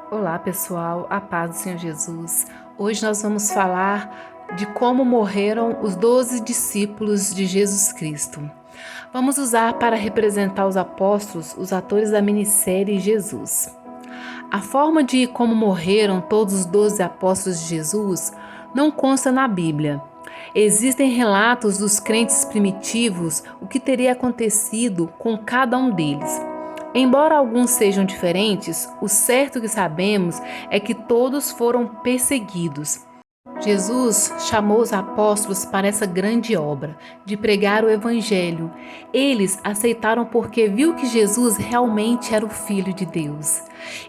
Olá pessoal, a paz do Senhor Jesus. Hoje nós vamos falar de como morreram os 12 discípulos de Jesus Cristo. Vamos usar para representar os apóstolos os atores da minissérie Jesus. A forma de como morreram todos os 12 apóstolos de Jesus não consta na Bíblia. Existem relatos dos crentes primitivos o que teria acontecido com cada um deles. Embora alguns sejam diferentes, o certo que sabemos é que todos foram perseguidos. Jesus chamou os apóstolos para essa grande obra, de pregar o Evangelho. Eles aceitaram porque viu que Jesus realmente era o Filho de Deus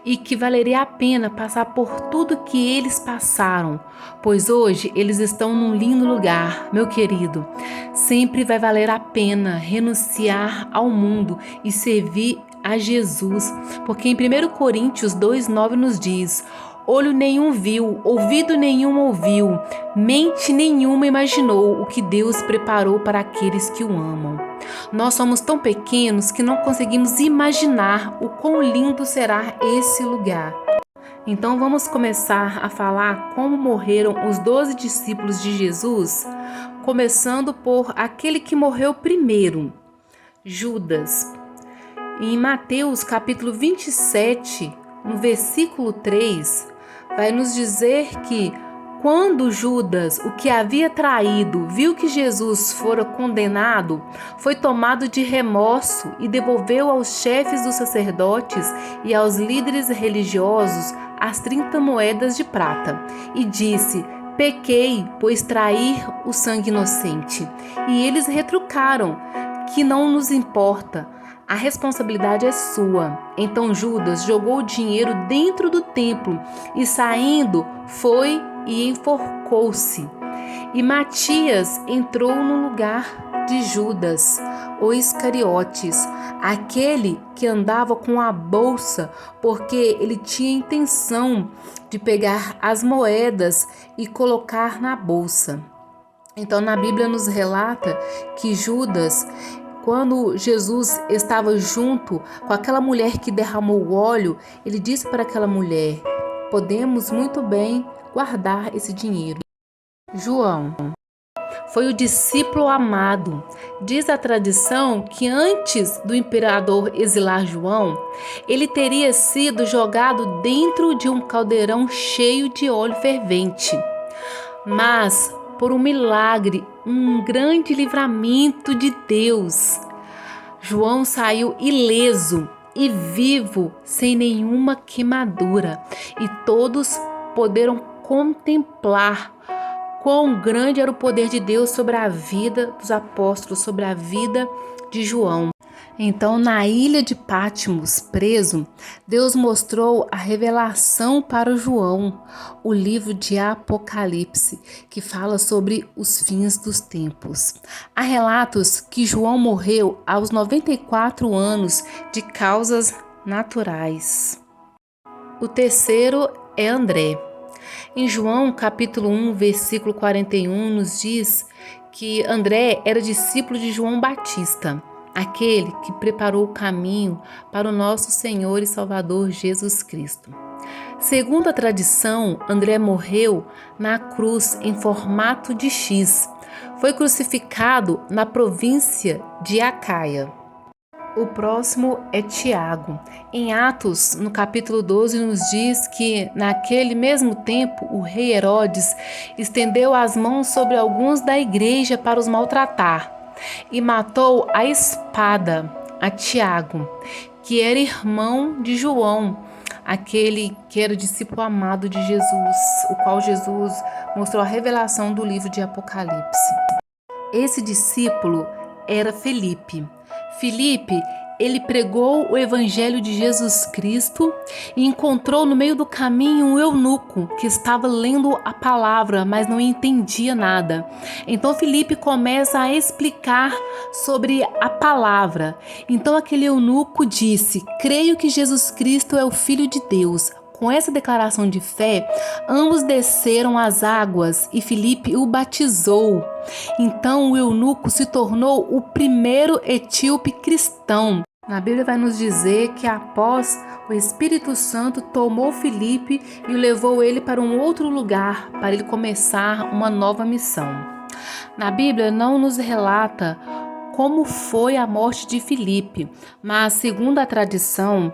e que valeria a pena passar por tudo que eles passaram, pois hoje eles estão num lindo lugar, meu querido. Sempre vai valer a pena renunciar ao mundo e servir a Jesus, porque em 1 Coríntios 2,9 nos diz: olho nenhum viu, ouvido nenhum ouviu, mente nenhuma imaginou o que Deus preparou para aqueles que o amam. Nós somos tão pequenos que não conseguimos imaginar o quão lindo será esse lugar. Então vamos começar a falar como morreram os 12 discípulos de Jesus, começando por aquele que morreu primeiro, Judas. Em Mateus capítulo 27, no versículo 3, vai nos dizer que quando Judas, o que havia traído, viu que Jesus fora condenado, foi tomado de remorso e devolveu aos chefes dos sacerdotes e aos líderes religiosos as 30 moedas de prata e disse: pequei, pois trair o sangue inocente. E eles retrucaram: que não nos importa. A responsabilidade é sua. Então Judas jogou o dinheiro dentro do templo e, saindo, foi e enforcou-se. E Matias entrou no lugar de Judas, o Iscariotes, aquele que andava com a bolsa, porque ele tinha intenção de pegar as moedas e colocar na bolsa. Então, na Bíblia nos relata que Judas, quando Jesus estava junto com aquela mulher que derramou o óleo, ele disse para aquela mulher: podemos muito bem guardar esse dinheiro. João foi o discípulo amado. Diz a tradição que antes do imperador exilar João, ele teria sido jogado dentro de um caldeirão cheio de óleo fervente. Mas por um milagre, um grande livramento de Deus, João saiu ileso e vivo, sem nenhuma queimadura, e todos puderam contemplar quão grande era o poder de Deus sobre a vida dos apóstolos, sobre a vida de João. Então, na ilha de Patmos, preso, Deus mostrou a revelação para João, o livro de Apocalipse, que fala sobre os fins dos tempos. Há relatos que João morreu aos 94 anos de causas naturais. O terceiro é André. Em João capítulo 1, versículo 41, nos diz que André era discípulo de João Batista, aquele que preparou o caminho para o nosso Senhor e Salvador Jesus Cristo. Segundo a tradição, André morreu na cruz em formato de X. Foi crucificado na província de Acaia. O próximo é Tiago. Em Atos, no capítulo 12, nos diz que, naquele mesmo tempo, o rei Herodes estendeu as mãos sobre alguns da igreja para os maltratar e matou a espada a Tiago, que era irmão de João, aquele que era discípulo amado de Jesus, o qual Jesus mostrou a revelação do livro de Apocalipse. Esse discípulo era Filipe. Filipe, ele pregou o evangelho de Jesus Cristo e encontrou no meio do caminho um eunuco que estava lendo a palavra, mas não entendia nada. Então Filipe começa a explicar sobre a palavra. Então aquele eunuco disse: creio que Jesus Cristo é o Filho de Deus. Com essa declaração de fé, ambos desceram às águas e Filipe o batizou. Então o eunuco se tornou o primeiro etíope cristão. Na Bíblia vai nos dizer que após o Espírito Santo tomou Filipe e o levou ele para um outro lugar, para ele começar uma nova missão. Na Bíblia não nos relata como foi a morte de Filipe, mas segundo a tradição,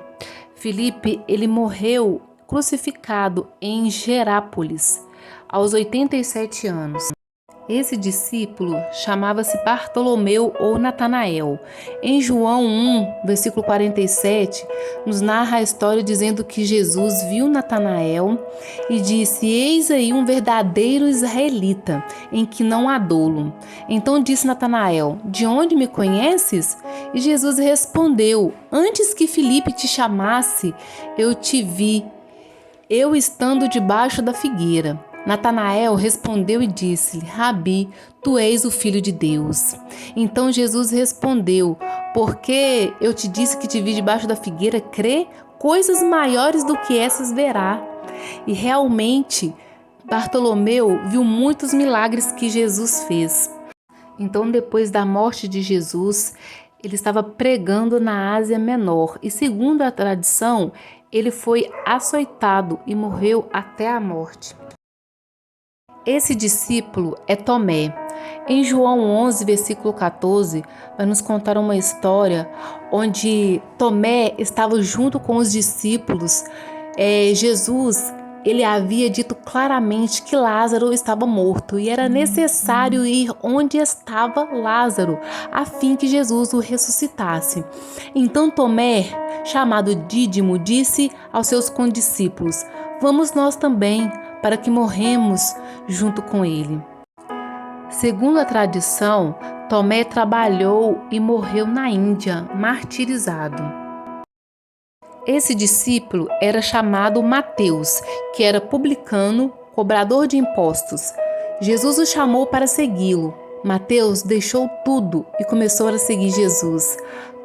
Filipe ele morreu crucificado em Gerápolis aos 87 anos. Esse discípulo chamava-se Bartolomeu ou Natanael. Em João 1, versículo 47, nos narra a história dizendo que Jesus viu Natanael e disse: "Eis aí um verdadeiro israelita, em que não há dolo." Então disse Natanael: "De onde me conheces?" E Jesus respondeu: "Antes que Filipe te chamasse, eu te vi, eu estando debaixo da figueira." Natanael respondeu e disse-lhe: "Rabi, tu és o Filho de Deus." Então Jesus respondeu: "Porque eu te disse que te vi debaixo da figueira, crê? Coisas maiores do que essas verá." E realmente, Bartolomeu viu muitos milagres que Jesus fez. Então, depois da morte de Jesus, ele estava pregando na Ásia Menor e, segundo a tradição, ele foi açoitado e morreu até a morte. Esse discípulo é Tomé. Em João 11, versículo 14, vai nos contar uma história onde Tomé estava junto com os discípulos. Jesus, ele havia dito claramente que Lázaro estava morto e era necessário ir onde estava Lázaro, a fim que Jesus o ressuscitasse. Então Tomé, chamado Dídimo, disse aos seus condiscípulos: "Vamos nós também, para que morremos junto com ele." Segundo a tradição, Tomé trabalhou e morreu na Índia, martirizado. Esse discípulo era chamado Mateus, que era publicano, cobrador de impostos. Jesus o chamou para segui-lo. Mateus deixou tudo e começou a seguir Jesus,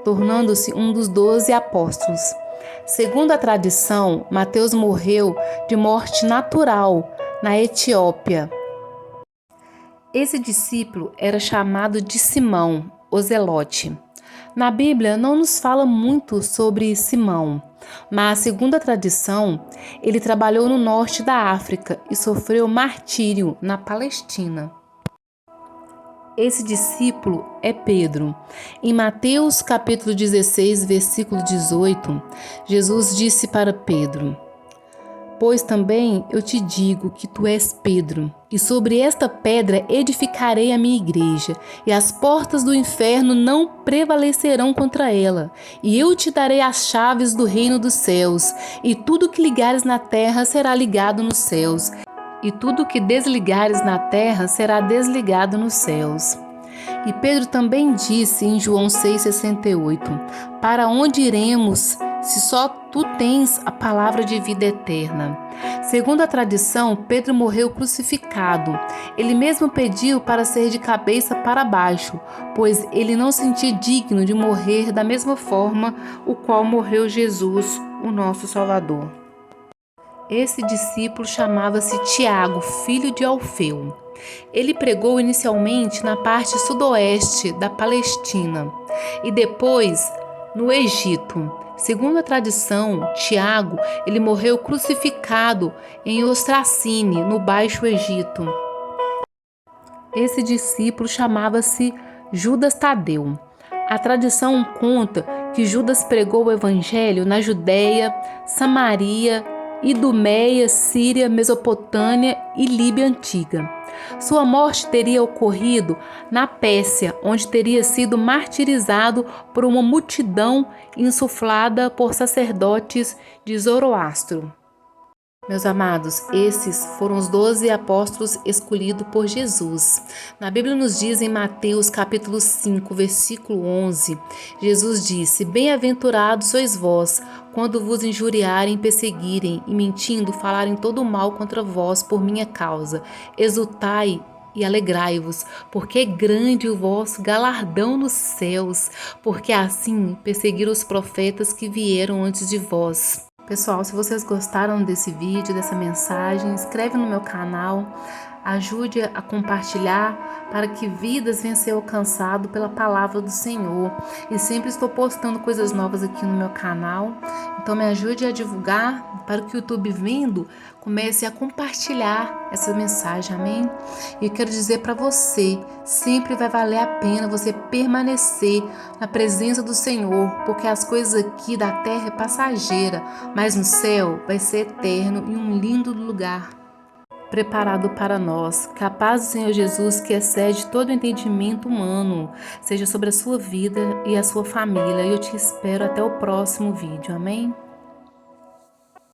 tornando-se um dos 12 apóstolos. Segundo a tradição, Mateus morreu de morte natural na Etiópia. Esse discípulo era chamado de Simão, o Zelote. Na Bíblia não nos fala muito sobre Simão, mas segundo a tradição, ele trabalhou no norte da África e sofreu martírio na Palestina. Esse discípulo é Pedro. Em Mateus capítulo 16, versículo 18, Jesus disse para Pedro: "Pois também eu te digo que tu és Pedro, e sobre esta pedra edificarei a minha igreja, e as portas do inferno não prevalecerão contra ela. E eu te darei as chaves do reino dos céus, e tudo que ligares na terra será ligado nos céus, e tudo que desligares na terra será desligado nos céus." E Pedro também disse em João 6,68: "Para onde iremos, se só tu tens a palavra de vida eterna?" Segundo a tradição, Pedro morreu crucificado. Ele mesmo pediu para ser de cabeça para baixo, pois ele não sentia digno de morrer da mesma forma o qual morreu Jesus, o nosso Salvador. Esse discípulo chamava-se Tiago, filho de Alfeu. Ele pregou inicialmente na parte sudoeste da Palestina e depois no Egito. Segundo a tradição, Tiago ele morreu crucificado em Ostracine, no Baixo Egito. Esse discípulo chamava-se Judas Tadeu. A tradição conta que Judas pregou o evangelho na Judéia, Samaria, Idumeia, Síria, Mesopotâmia e Líbia Antiga. Sua morte teria ocorrido na Pérsia, onde teria sido martirizado por uma multidão insuflada por sacerdotes de Zoroastro. Meus amados, esses foram os 12 apóstolos escolhidos por Jesus. Na Bíblia nos diz em Mateus capítulo 5, versículo 11, Jesus disse: "Bem-aventurados sois vós, quando vos injuriarem, perseguirem e mentindo falarem todo o mal contra vós por minha causa. Exultai e alegrai-vos, porque é grande o vosso galardão nos céus, porque assim perseguiram os profetas que vieram antes de vós." Pessoal, se vocês gostaram desse vídeo, dessa mensagem, inscreve no meu canal, ajude a compartilhar para que vidas venham a ser alcançadas pela palavra do Senhor. E sempre estou postando coisas novas aqui no meu canal, então me ajude a divulgar para que o YouTube vendo comece a compartilhar essa mensagem, amém? E eu quero dizer para você, sempre vai valer a pena você permanecer na presença do Senhor, porque as coisas aqui da terra é passageira, mas no céu vai ser eterno e um lindo lugar preparado para nós. Que a paz do Senhor Jesus, que excede todo o entendimento humano, seja sobre a sua vida e a sua família. E eu te espero até o próximo vídeo. Amém?